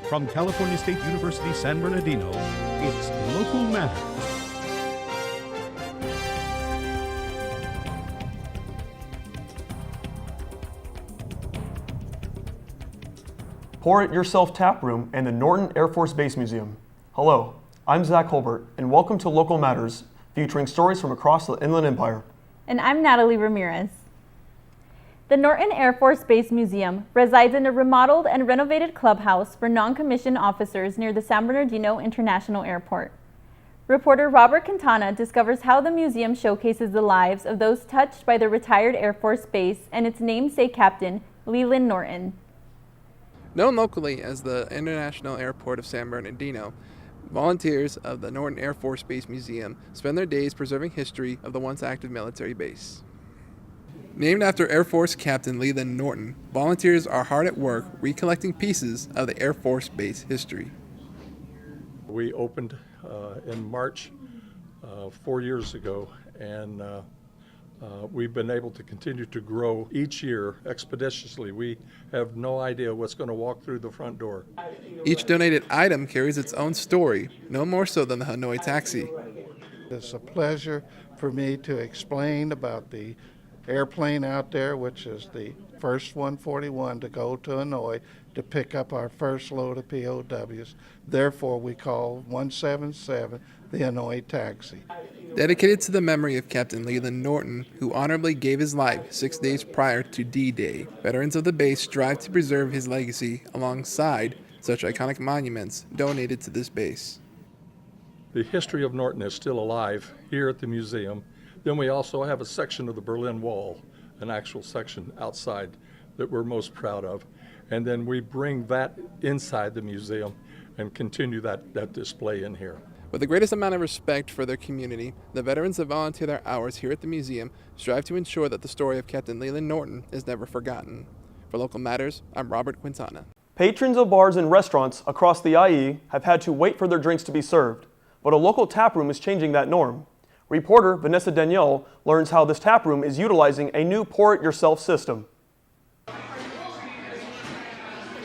From California State University, San Bernardino, it's Local Matters. Pour It Yourself Taproom and the Norton Air Force Base Museum. Hello, I'm Zach Holbert, and welcome to Local Matters, featuring stories from across the Inland Empire. And I'm Natalie Ramirez. The Norton Air Force Base Museum resides in a remodeled and renovated clubhouse for non-commissioned officers near the San Bernardino International Airport. Reporter Robert Quintana discovers how the museum showcases the lives of those touched by the retired Air Force Base and its namesake captain, Leland Norton. Known locally as the International Airport of San Bernardino, volunteers of the Norton Air Force Base Museum spend their days preserving history of the once active military base. Named after Air Force Captain Leland Norton, volunteers are hard at work recollecting pieces of the Air Force Base history. We opened in March 4 years ago, and we've been able to continue to grow each year expeditiously. We have no idea what's going to walk through the front door. Each donated item carries its own story, no more so than the Hanoi taxi. It's a pleasure for me to explain about the airplane out there, which is the first 141 to go to Hanoi to pick up our first load of POWs. Therefore, we call 177 the Hanoi taxi. Dedicated to the memory of Captain Leland Norton, who honorably gave his life 6 days prior to D-Day, veterans of the base strive to preserve his legacy alongside such iconic monuments donated to this base. The history of Norton is still alive here at the museum. Then we also have a section of the Berlin Wall, an actual section outside that we're most proud of. And then we bring that inside the museum and continue that display in here. With the greatest amount of respect for their community, the veterans that volunteer their hours here at the museum strive to ensure that the story of Captain Leland Norton is never forgotten. For Local Matters, I'm Robert Quintana. Patrons of bars and restaurants across the IE have had to wait for their drinks to be served, but a local taproom is changing that norm. Reporter Vanessa Danyal learns how this taproom is utilizing a new pour-it-yourself system.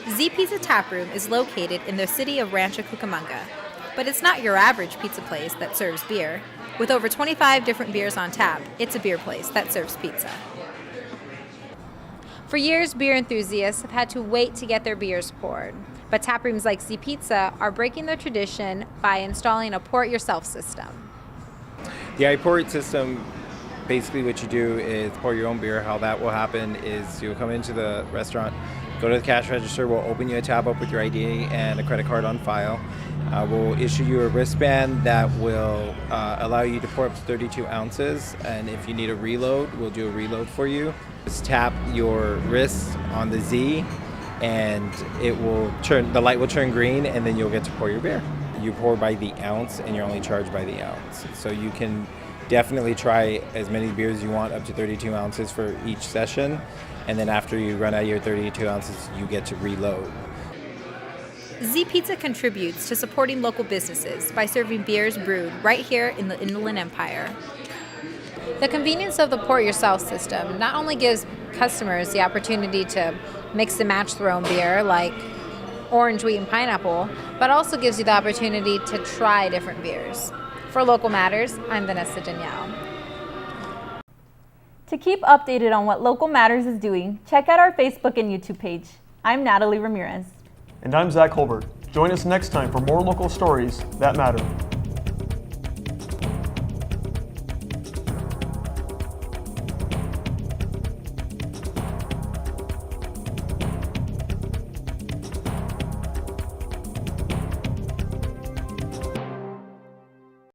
Z-Pizza Taproom is located in the city of Rancho Cucamonga, but it's not your average pizza place that serves beer. With over 25 different beers on tap, it's a beer place that serves pizza. For years, beer enthusiasts have had to wait to get their beers poured, but taprooms like Z-Pizza are breaking the tradition by installing a pour-it-yourself system. The iPort system, basically what you do is pour your own beer. How that will happen is you'll come into the restaurant, go to the cash register, we'll open you a tab up with your ID and a credit card on file. We'll issue you a wristband that will allow you to pour up to 32 ounces, and if you need a reload, we'll do a reload for you. Just tap your wrist on the Z and the light will turn green, and then you'll get to pour your beer. You pour by the ounce and you're only charged by the ounce. So you can definitely try as many beers as you want, up to 32 ounces for each session. And then after you run out of your 32 ounces, you get to reload. Z-Pizza contributes to supporting local businesses by serving beers brewed right here in the Inland Empire. The convenience of the pour-it-yourself system not only gives customers the opportunity to mix and match their own beer, like orange, wheat, and pineapple, but also gives you the opportunity to try different beers. For Local Matters, I'm Vanessa Danyal. To keep updated on what Local Matters is doing, check out our Facebook and YouTube page. I'm Natalie Ramirez. And I'm Zach Holbert. Join us next time for more local stories that matter.